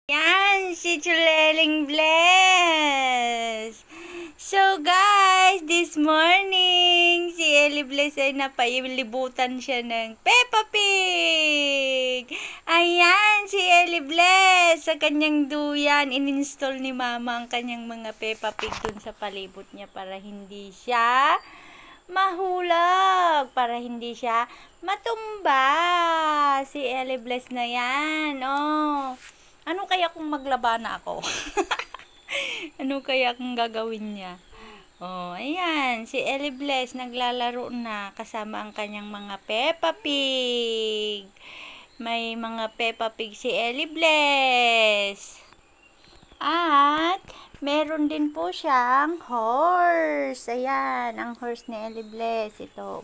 Yan, si Chuleling Bless. So guys, this morning, si Ellie Bless ay napailibutan siya ng Peppa Pig. Ayan, si Ellie Bless, sa kanyang duyan, ininstall ni Mama ang kanyang mga Peppa Pig dun sa palibot niya para hindi siya mahulog, para hindi siya matumba. Si Ellie Bless na yan, oh. Ano kaya kung maglaba na ako? Ano kaya kung gagawin niya? Oh, ayan. Si Ellie Bless naglalaro na kasama ang kanyang mga Peppa Pig. May mga Peppa Pig si Ellie Bless. At meron din po siyang horse. Ayan, ang horse ni Ellie Bless. Ito,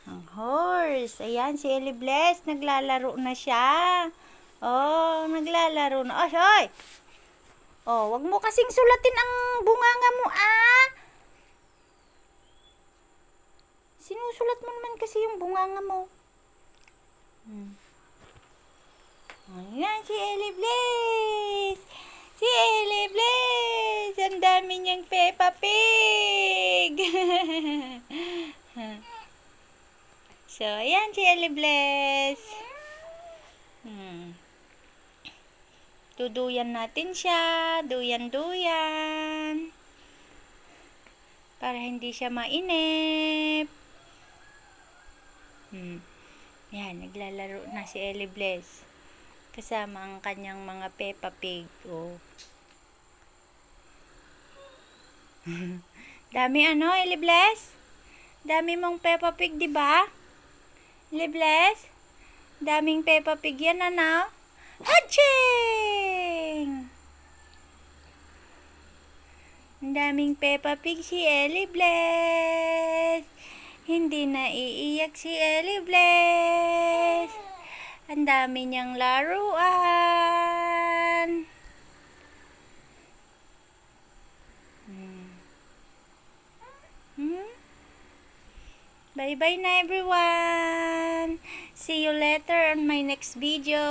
ang horse. Ayan, si Ellie Bless. Naglalaro na siya. Oh, naglalaro na. Oh, hoy! Oh, wag mo kasing sulatin ang bunganga mo, ah! Sinusulat mo naman kasi yung bunganga mo. Ayan, si Ellie Bless! Si Ellie Bless! Ang dami niyang Peppa Pig! So, ayan si Ellie Bless. Tuduyan natin siya. Duyan-duyan. Para hindi siya mainip. Yan, naglalaro na si Ellie Bless. Kasama ang kanyang mga Peppa Pig. Oh. Dami Ellie Bless? Dami mong Peppa Pig, di ba? Ellie Bless? Daming Peppa Pig yan, ano? Hatching! Ang daming Peppa Pig si Ellie Bless. Hindi na iiyak si Ellie Bless. Ang dami niyang laruan. Bye-bye na everyone. See you later on my next video.